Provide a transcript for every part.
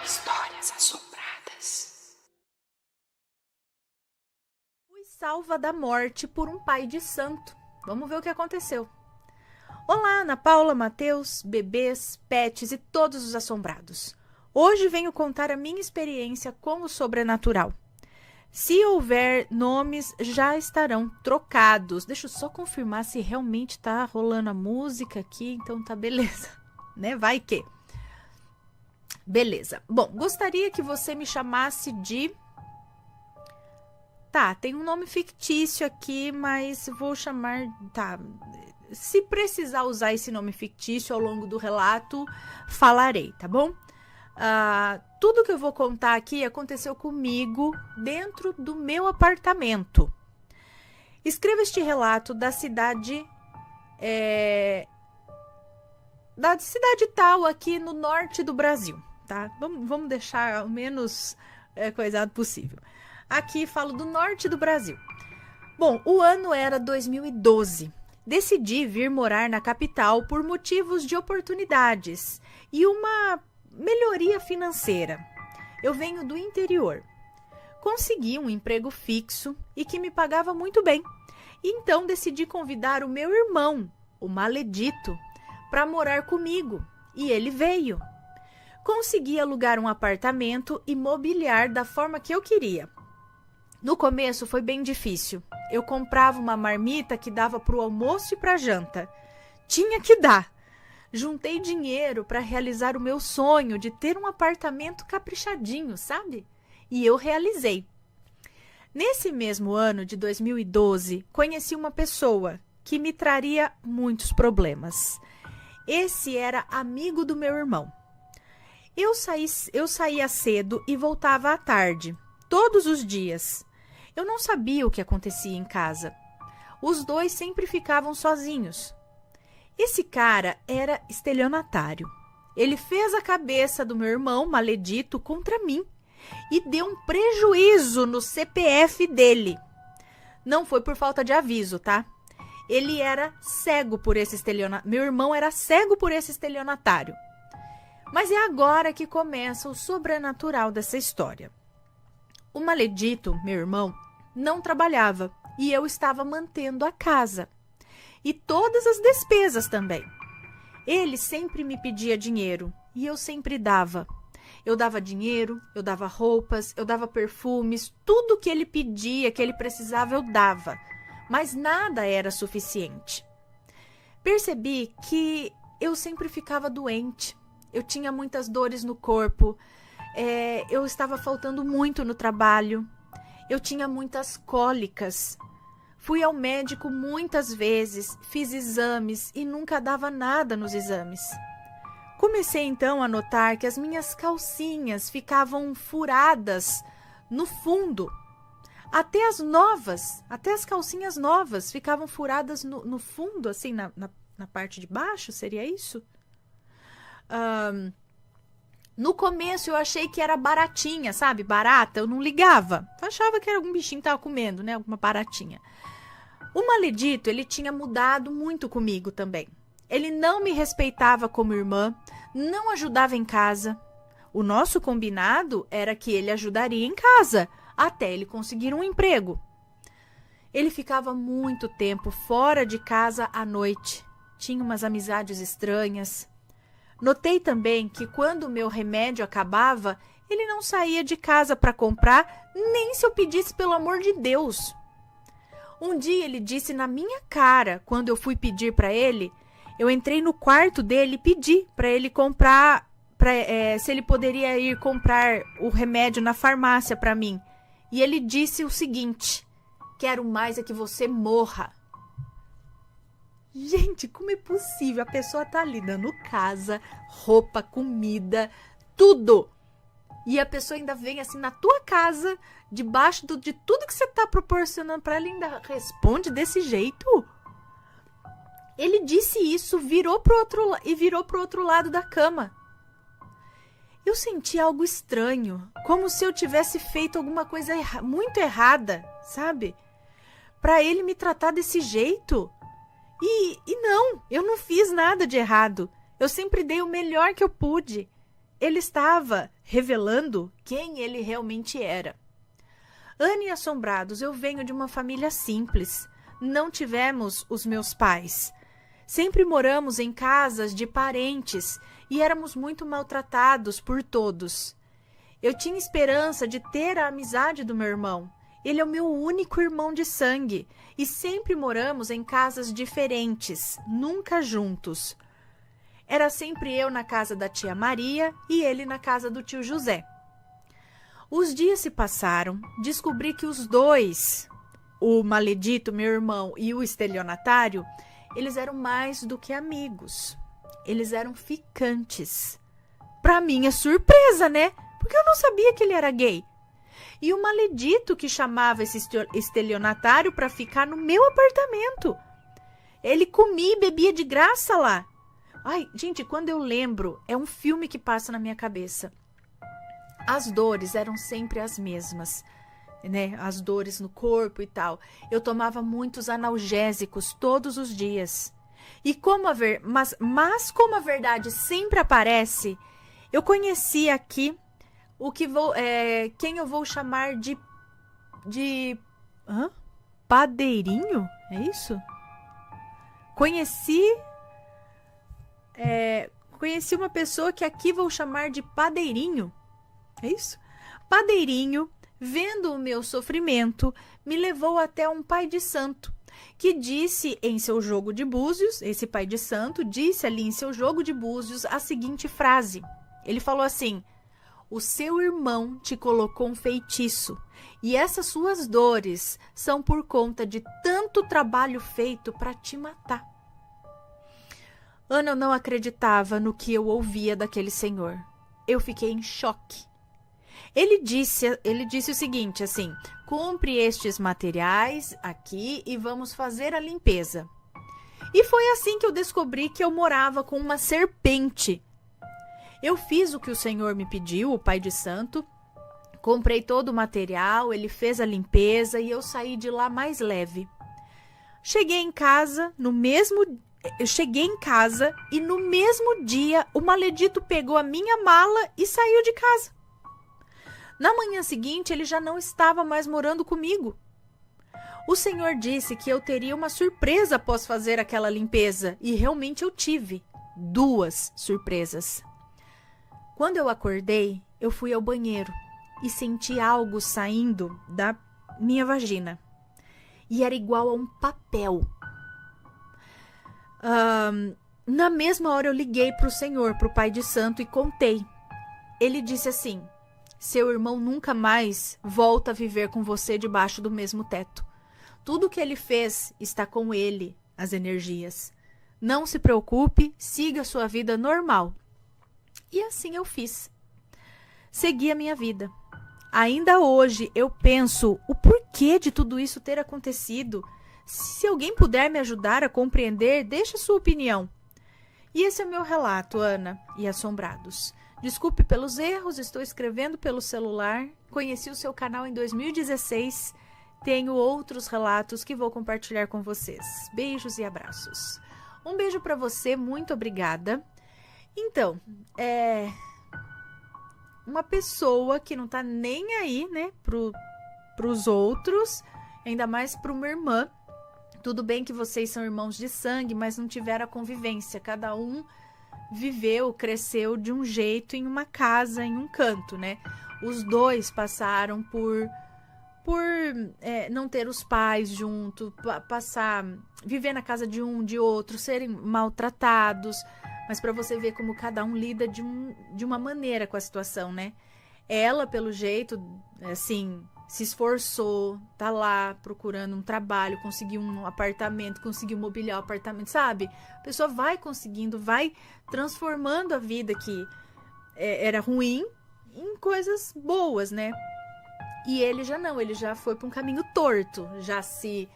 Histórias assombradas. Fui salva da morte por um pai de santo. Vamos ver o que aconteceu. Olá, Ana Paula, Matheus, bebês, pets e todos os assombrados. Hoje venho contar a minha experiência com o sobrenatural. Se houver nomes, já estarão trocados. Deixa eu só confirmar se realmente tá rolando a música aqui, então tá beleza, né? Vai que. Beleza. Bom, gostaria que você me chamasse de... Tá, tem um nome fictício aqui, mas vou chamar... Tá, se precisar usar esse nome fictício ao longo do relato, falarei, tá bom? Tudo que eu vou contar aqui aconteceu comigo dentro do meu apartamento. Escreva este relato da cidade... da cidade tal aqui no norte do Brasil, tá? Vamos deixar o menos coisado possível. Aqui falo do norte do Brasil. Bom, o ano era 2012. Decidi vir morar na capital por motivos de oportunidades e uma melhoria financeira. Eu venho do interior. Consegui um emprego fixo e que me pagava muito bem. Então decidi convidar o meu irmão, o Maledito, para morar comigo, e ele veio. Consegui alugar um apartamento e mobiliar da forma que eu queria. No começo foi bem difícil. Eu comprava uma marmita que dava para o almoço e para a janta. Tinha que dar. Juntei dinheiro para realizar o meu sonho de ter um apartamento caprichadinho, sabe? E eu realizei. Nesse mesmo ano de 2012, conheci uma pessoa que me traria muitos problemas. Esse era amigo do meu irmão. Eu saía cedo e voltava à tarde, todos os dias. Eu não sabia o que acontecia em casa. Os dois sempre ficavam sozinhos. Esse cara era estelionatário. Ele fez a cabeça do meu irmão Maledito contra mim e deu um prejuízo no CPF dele. Não foi por falta de aviso, tá? Ele era cego por esse estelionatário. Meu irmão era cego por esse estelionatário. Mas é agora que começa o sobrenatural dessa história. O Maledito, meu irmão, não trabalhava e eu estava mantendo a casa. E todas as despesas também. Ele sempre me pedia dinheiro e eu sempre dava. Eu dava dinheiro, eu dava roupas, eu dava perfumes, tudo que ele pedia, que ele precisava, eu dava. Mas nada era suficiente. Percebi que eu sempre ficava doente. Eu tinha muitas dores no corpo. Eu estava faltando muito no trabalho. Eu tinha muitas cólicas. Fui ao médico muitas vezes, fiz exames e nunca dava nada nos exames. Comecei então a notar que as minhas calcinhas ficavam furadas no fundo. Até as calcinhas novas ficavam furadas no fundo, assim, na parte de baixo, seria isso? No começo eu achei que era baratinha, sabe? Barata, eu não ligava. Eu achava que era algum bichinho que tava comendo, né? Alguma baratinha. O Maledito, ele tinha mudado muito comigo também. Ele não me respeitava como irmã, não ajudava em casa. O nosso combinado era que ele ajudaria em casa, até ele conseguir um emprego. Ele ficava muito tempo fora de casa à noite. Tinha umas amizades estranhas. Notei também que quando o meu remédio acabava, ele não saía de casa para comprar, nem se eu pedisse pelo amor de Deus. Um dia ele disse na minha cara, quando eu fui pedir para ele, eu entrei no quarto dele e pedi para ele comprar, se ele poderia ir comprar o remédio na farmácia para mim. E ele disse o seguinte: quero mais é que você morra. Gente, como é possível? A pessoa tá ali dando casa, roupa, comida, tudo. E a pessoa ainda vem assim na tua casa, debaixo de tudo que você tá proporcionando para ela, ainda responde desse jeito? Ele disse isso, virou pro outro lado da cama. Eu senti algo estranho, como se eu tivesse feito alguma coisa muito errada, sabe? Para ele me tratar desse jeito. E não, eu não fiz nada de errado. Eu sempre dei o melhor que eu pude. ele estava revelando quem ele realmente era. Ana e Assombrados, eu venho de uma família simples. Não tivemos os meus pais. Sempre moramos em casas de parentes e éramos muito maltratados por todos. Eu tinha esperança de ter a amizade do meu irmão. Ele é o meu único irmão de sangue e sempre moramos em casas diferentes, nunca juntos. Era sempre eu na casa da tia Maria e ele na casa do tio José. Os dias se passaram, descobri que os dois, o maledito, meu irmão, e o estelionatário, eles eram mais do que amigos. Eles eram ficantes. Pra minha surpresa, né? Porque eu não sabia que ele era gay. E o maledito que chamava esse estelionatário para ficar no meu apartamento. Ele comia e bebia de graça lá. Ai, gente, quando eu lembro, é um filme que passa na minha cabeça. As dores eram sempre as mesmas, né? As dores no corpo e tal. Eu tomava muitos analgésicos todos os dias. E mas como a verdade sempre aparece, eu conheci aqui quem eu vou chamar de padeirinho? É isso? Conheci uma pessoa que aqui vou chamar de padeirinho. É isso? Padeirinho, vendo o meu sofrimento, me levou até um pai de santo, que disse em seu jogo de búzios, esse pai de santo disse ali em seu jogo de búzios a seguinte frase. Ele falou assim: o seu irmão te colocou um feitiço e essas suas dores são por conta de tanto trabalho feito para te matar. Ana não acreditava no que eu ouvia daquele senhor. Eu fiquei em choque. Ele disse o seguinte, assim: compre estes materiais aqui e vamos fazer a limpeza. E foi assim que eu descobri que eu morava com uma serpente. Eu fiz o que o Senhor me pediu, o Pai de Santo, comprei todo o material, ele fez a limpeza e eu saí de lá mais leve. Cheguei em casa e no mesmo dia o maledito pegou a minha mala e saiu de casa. Na manhã seguinte ele já não estava mais morando comigo. O Senhor disse que eu teria uma surpresa após fazer aquela limpeza e realmente eu tive 2 surpresas. Quando eu acordei, eu fui ao banheiro e senti algo saindo da minha vagina. E era igual a um papel. Na mesma hora eu liguei para o Senhor, para o Pai de Santo, e contei. Ele disse assim: seu irmão nunca mais volta a viver com você debaixo do mesmo teto. Tudo que ele fez está com ele, as energias. Não se preocupe, siga sua vida normal. E assim eu fiz. Segui a minha vida. Ainda hoje eu penso o porquê de tudo isso ter acontecido. Se alguém puder me ajudar a compreender, deixe sua opinião. E esse é o meu relato, Ana e Assombrados. Desculpe pelos erros, estou escrevendo pelo celular. Conheci o seu canal em 2016. Tenho outros relatos que vou compartilhar com vocês. Beijos e abraços. Um beijo para você, muito obrigada. Então, uma pessoa que não tá nem aí, né, pros outros, ainda mais para uma irmã. Tudo bem que vocês são irmãos de sangue, mas não tiveram a convivência. Cada um viveu, cresceu de um jeito em uma casa, em um canto, né? Os dois passaram por não ter os pais junto, viver na casa de um, de outro, serem maltratados. Mas para você ver como cada um lida de uma maneira com a situação, né? Ela, pelo jeito, assim, se esforçou, tá lá procurando um trabalho, conseguiu um apartamento, conseguiu mobiliar o apartamento, sabe? A pessoa vai conseguindo, vai transformando a vida que era ruim em coisas boas, né? E ele já não, ele já foi para um caminho torto, já se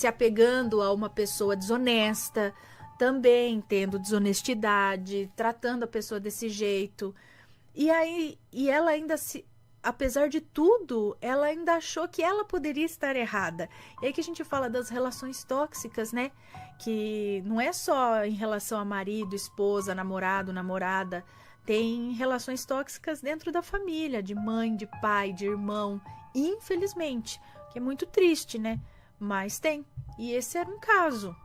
apegando a uma pessoa desonesta, também tendo desonestidade, tratando a pessoa desse jeito. E ela ainda apesar de tudo, ela ainda achou que ela poderia estar errada. E aí que a gente fala das relações tóxicas, né? Que não é só em relação a marido, esposa, namorado, namorada. tem relações tóxicas dentro da família, de mãe, de pai, de irmão, infelizmente, que é muito triste, né? Mas tem. E esse era um caso,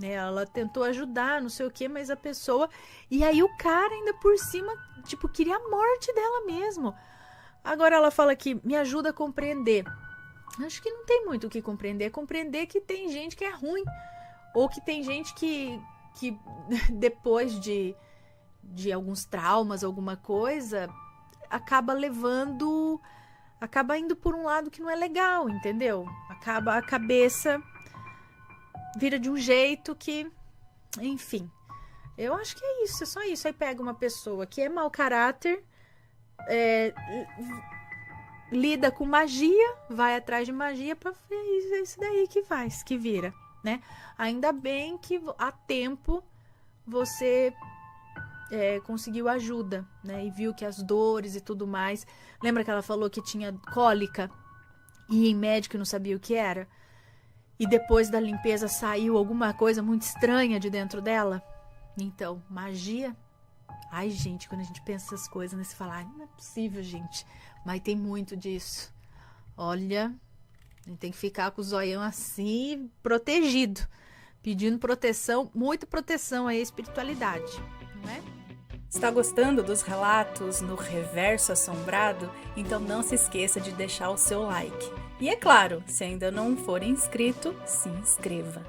né? Ela tentou ajudar, não sei o que, mas a pessoa... E aí o cara ainda por cima, tipo, queria a morte dela mesmo. Agora ela fala que me ajuda a compreender. Acho que não tem muito o que compreender. É compreender que tem gente que é ruim. Ou que tem gente que depois de alguns traumas, alguma coisa, acaba indo por um lado que não é legal, entendeu? Acaba a cabeça vira de um jeito que, enfim, eu acho que é isso, é só isso. Aí pega uma pessoa que é mau caráter, lida com magia, vai atrás de magia pra ver isso daí que vira, né? Ainda bem que há tempo você conseguiu ajuda, né? E viu que as dores e tudo mais. Lembra que ela falou que tinha cólica e ia em médico e não sabia o que era? E depois da limpeza saiu alguma coisa muito estranha de dentro dela? Então, magia? Ai, gente, quando a gente pensa essas coisas, né? Você fala, ai, não é possível, gente. Mas tem muito disso. Olha, a gente tem que ficar com o zoião assim, protegido. Pedindo proteção, muita proteção à espiritualidade, não é? Está gostando dos relatos no Reverso Assombrado? Então não se esqueça de deixar o seu like. E é claro, se ainda não for inscrito, se inscreva.